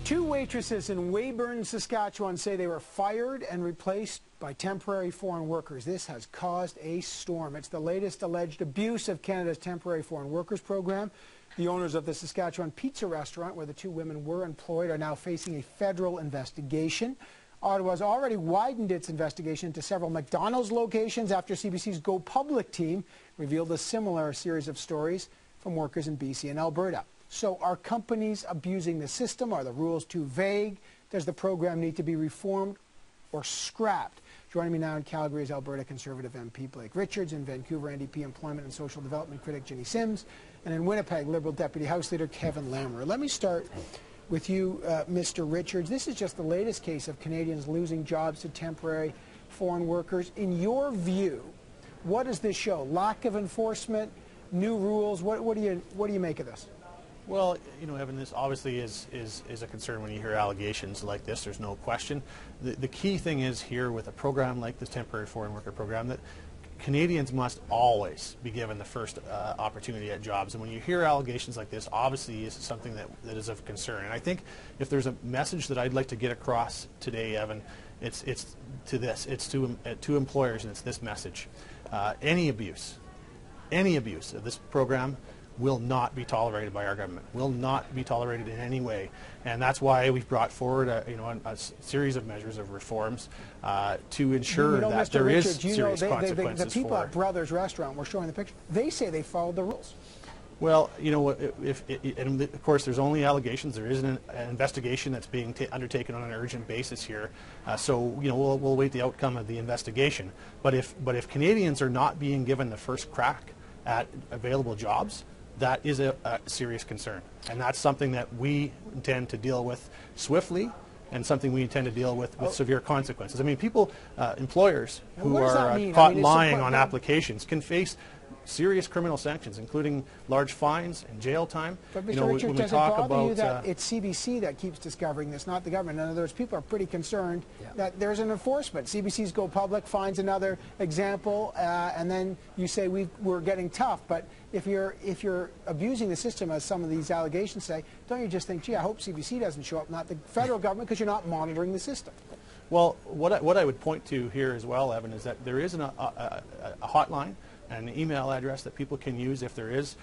Two waitresses in Weyburn, Saskatchewan say they were fired and replaced by temporary foreign workers. This has caused a storm. It's the latest alleged abuse of Canada's temporary foreign workers program. The owners of the Saskatchewan pizza restaurant where the two women were employed are now facing a federal investigation. Ottawa's already widened its investigation to several McDonald's locations after CBC's Go Public team revealed a similar series of stories from workers in BC and Alberta. So are companies abusing the system? Are the rules too vague? Does the program need to be reformed or scrapped? Joining me now in Calgary is Alberta Conservative MP Blake Richards, in Vancouver NDP Employment and Social Development critic Jinny Sims, and in Winnipeg Liberal Deputy House Leader Kevin Lammer. Let me start with you, Mr. Richards. This is just the latest case of Canadians losing jobs to temporary foreign workers. In your view, what does this show? Lack of enforcement, new rules? What do you make of this? Well, you know, Evan, this obviously is a concern when you hear allegations like this. There's no question. The key thing is here with a program like this temporary foreign worker program that Canadians must always be given the first opportunity at jobs. And when you hear allegations like this, obviously it's something that is of concern. And I think if there's a message that I'd like to get across today, Evan, it's to this. It's to employers, and it's this message. Any abuse of this program will not be tolerated by our government, will not be tolerated in any way. And that's why we've brought forward a series of measures of reforms to ensure that Mr. there Richards, is serious consequences the people for at Brothers Restaurant were showing the picture. They say they followed the rules. Well, you know, and of course there's only allegations. There is an investigation that's being undertaken on an urgent basis here. So, you know, we'll wait the outcome of the investigation. But if Canadians are not being given the first crack at available jobs, that is a serious concern. And that's something that we intend to deal with swiftly and something we intend to deal with severe consequences. I mean, employers who are caught lying on applications can face serious criminal sanctions, including large fines and jail time. But Mr. Richards, does it bother you that it's CBC that keeps discovering this, not the government? In other words, people are pretty concerned that there's an enforcement. CBC's Go Public finds another example, and then you say we're getting tough. But if you're abusing the system, as some of these allegations say, don't you just think, gee, I hope CBC doesn't show up, not the federal government, because you're not monitoring the system? Well, what I would point to here as well, Evan, is that there is a hotline, an email address that people can use if there is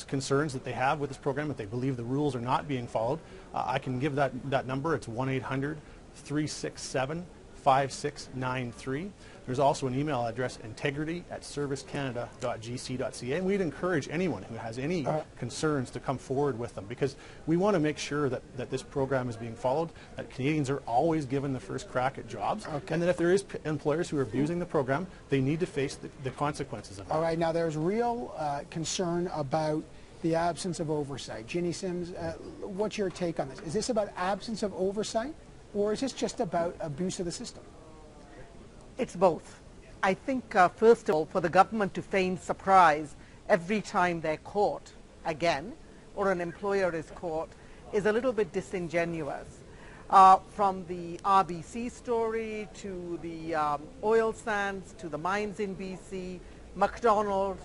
concerns that they have with this program, if they believe the rules are not being followed. I can give that number. It's 1-800-367-5693. There's also an email address, integrity@servicecanada.gc.ca, and we'd encourage anyone who has any concerns to come forward with them, because we want to make sure that this program is being followed, that Canadians are always given the first crack at jobs, and that if there is employers who are abusing the program, they need to face the consequences of that. All right, now there's real concern about the absence of oversight. Jinny Sims, what's your take on this? Is this about absence of oversight, or is this just about abuse of the system? It's both. I think, first of all, for the government to feign surprise every time they're caught again, or an employer is caught, is a little bit disingenuous. From the RBC story to the oil sands to the mines in BC, McDonald's,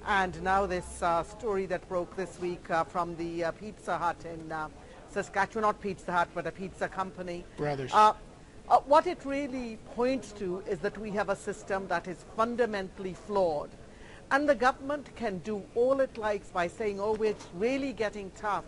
and now this story that broke this week from the Pizza Hut in Saskatchewan, not Pizza Hut, but a pizza company. Brothers. What it really points to is that we have a system that is fundamentally flawed. And the government can do all it likes by saying, oh, it's really getting tough.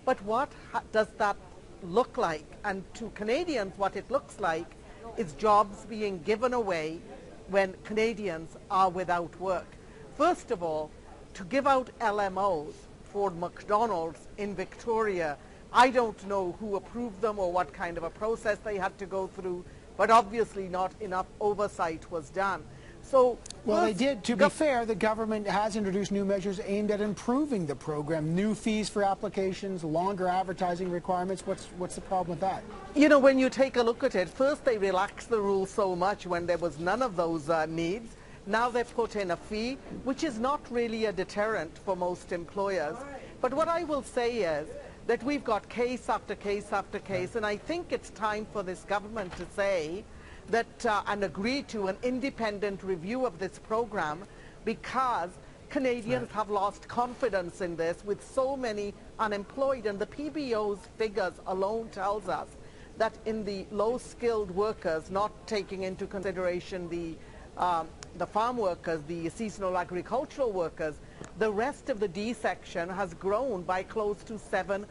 But what does that look like? And to Canadians, what it looks like is jobs being given away when Canadians are without work. First of all, to give out LMOs for McDonald's in Victoria, I don't know who approved them or what kind of a process they had to go through, but obviously not enough oversight was done. So, well, they did. To be fair, the government has introduced new measures aimed at improving the program. New fees for applications, longer advertising requirements. What's the problem with that? You know, when you take a look at it, first they relaxed the rules so much when there was none of those needs. Now they've put in a fee, which is not really a deterrent for most employers. But what I will say is that we've got case after case after case, and I think it's time for this government to say that and agree to an independent review of this program, because Canadians have lost confidence in this with so many unemployed, and the PBO's figures alone tells us that in the low-skilled workers, not taking into consideration the farm workers, the seasonal agricultural workers, the rest of the D section has grown by close to 700%.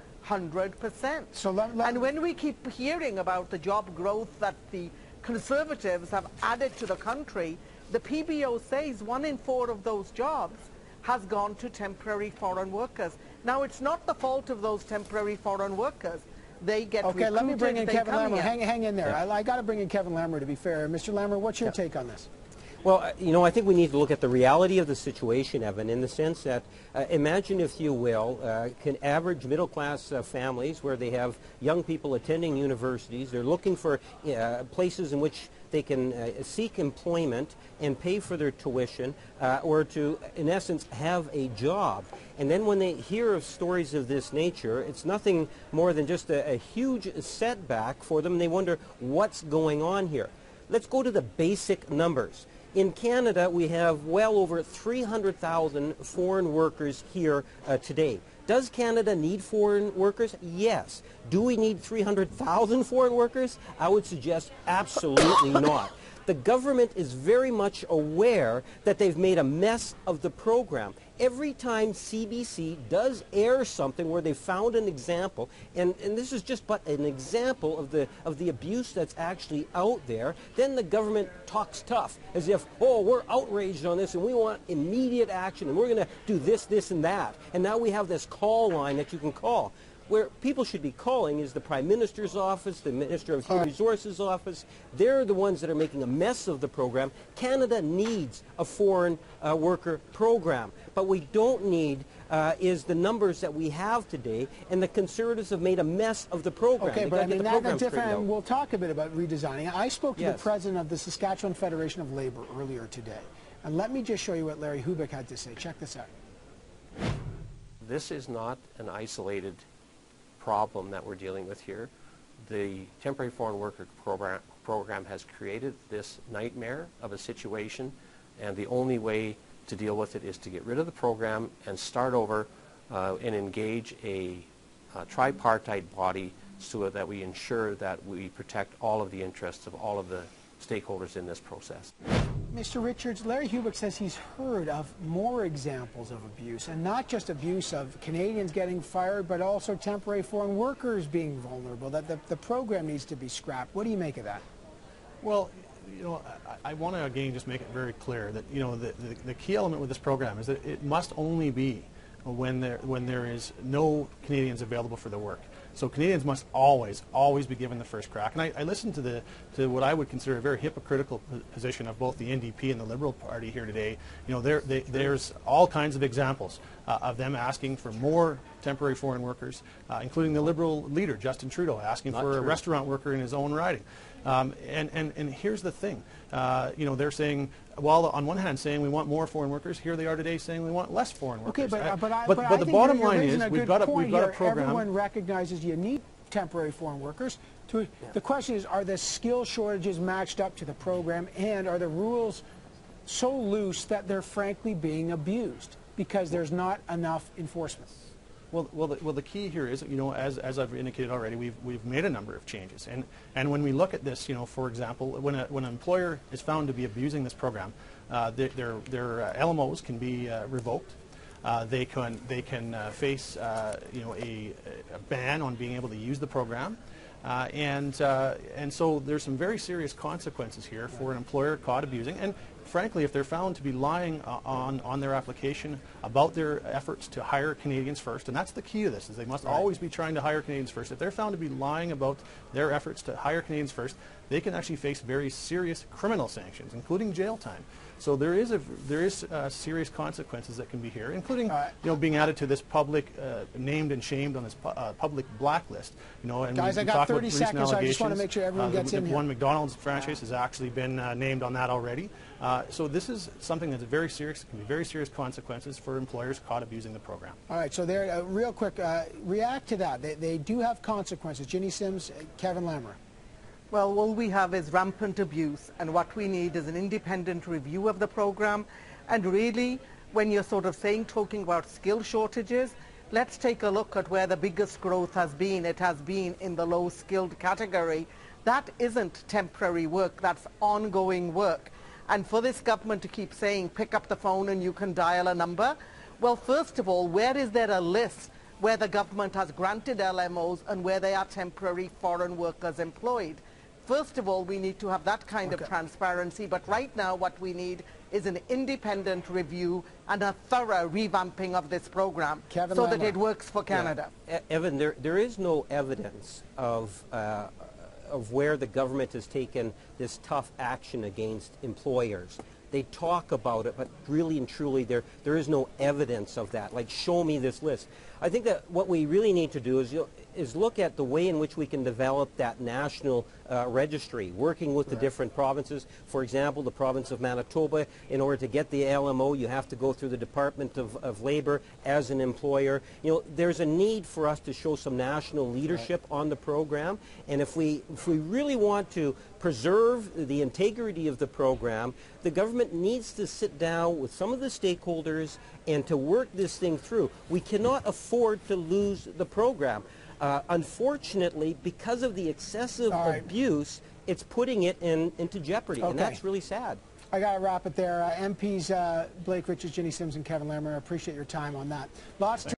And when we keep hearing about the job growth that the Conservatives have added to the country, the PBO says 1 in 4 of those jobs has gone to temporary foreign workers. Now, it's not the fault of those temporary foreign workers. They get okay, recruited, let me bring in Kevin Lammer. in. Hang in there. Yeah. I got to bring in Kevin Lammer, to be fair. Mr. Lammer, what's your take on this? Well, you know, I think we need to look at the reality of the situation, Evan, in the sense that imagine, if you will, can average middle-class families where they have young people attending universities, they're looking for places in which they can seek employment and pay for their tuition or to, in essence, have a job. And then when they hear of stories of this nature, it's nothing more than just a huge setback for them. They wonder what's going on here. Let's go to the basic numbers. In Canada, we have well over 300,000 foreign workers here today. Does Canada need foreign workers? Yes. Do we need 300,000 foreign workers? I would suggest absolutely not. The government is very much aware that they've made a mess of the program. Every time CBC does air something where they found an example, and this is just but an example of the abuse that's actually out there, then the government talks tough, as if, oh, we're outraged on this and we want immediate action and we're going to do this, this, and that. And now we have this call line that you can call. Where people should be calling is the Prime Minister's office, the Minister of Human Resources office. They're the ones that are making a mess of the program. Canada needs a foreign worker program. But we don't need is the numbers that we have today, and the Conservatives have made a mess of the program. Okay, but I mean, that's different, and we'll talk a bit about redesigning. I spoke to the president of the Saskatchewan Federation of Labour earlier today, and let me just show you what Larry Hubik had to say. Check this out. This is not an isolated problem that we're dealing with here. The temporary foreign worker program has created this nightmare of a situation, and the only way to deal with it is to get rid of the program and start over and engage a tripartite body so that we ensure that we protect all of the interests of all of the stakeholders in this process. Mr. Richards, Larry Hubik says he's heard of more examples of abuse, and not just abuse of Canadians getting fired, but also temporary foreign workers being vulnerable, that the program needs to be scrapped. What do you make of that? Well, you know, I want to again just make it very clear that, you know, the key element with this program is that it must only be when there is no Canadians available for the work. So Canadians must always be given the first crack. And I listened to what I would consider a very hypocritical position of both the NDP and the Liberal Party here today. You know, there's all kinds of examples of them asking for more temporary foreign workers, including the Liberal leader, Justin Trudeau, asking for a restaurant worker in his own riding. And here's the thing, you know, they're saying, well, on one hand saying we want more foreign workers, here they are today saying we want less foreign workers. Okay, but the bottom line is we've got a program. Everyone recognizes you need temporary foreign workers. The question is, are the skill shortages matched up to the program, and are the rules so loose that they're frankly being abused because there's not enough enforcement? Well, the key here is, you know, as I've indicated already, we've made a number of changes, and when we look at this, you know, for example, when an employer is found to be abusing this program, their LMOs can be revoked. They can face you know, a ban on being able to use the program, and so there's some very serious consequences here for an employer caught abusing. And frankly, if they're found to be lying on their application about their efforts to hire Canadians first, and that's the key to this, is they must always be trying to hire Canadians first. If they're found to be lying about their efforts to hire Canadians first, they can actually face very serious criminal sanctions, including jail time. So there is serious consequences that can be here, including you know, being added to this public named and shamed on this public blacklist. You know, and guys, I got 30 seconds. So I just want to make sure everyone gets in here. One McDonald's franchise has actually been named on that already. So this is something that's very serious. It can be very serious consequences for employers caught abusing the program. All right. So there, real quick, react to that. They do have consequences. Jinny Sims, Kevin Lammer. Well, all we have is rampant abuse, and what we need is an independent review of the program, and really when you're sort of talking about skill shortages, let's take a look at where the biggest growth has been. It has been in the low-skilled category. That isn't temporary work, that's ongoing work. And for this government to keep saying, pick up the phone and you can dial a number, well, first of all, where is there a list where the government has granted LMOs and where they are temporary foreign workers employed? First of all, we need to have that kind of transparency, but right now what we need is an independent review and a thorough revamping of this program so that it works for Canada. Yeah. Evan, there is no evidence of where the government has taken this tough action against employers. They talk about it, but really and truly there is no evidence of that. Like, show me this list. I think that what we really need to do is look at the way in which we can develop that national registry, working with the different provinces. For example, the province of Manitoba, in order to get the LMO, you have to go through the Department of Labor as an employer. You know, there's a need for us to show some national leadership on the program, and if we really want to preserve the integrity of the program, the government needs to sit down with some of the stakeholders and to work this thing through. We cannot afford to lose the program. Unfortunately, because of the excessive abuse, it's putting it into jeopardy, and that's really sad. I got to wrap it there. MPs Blake Richards, Jinny Sims, and Kevin Lammer, I appreciate your time on that. Lots to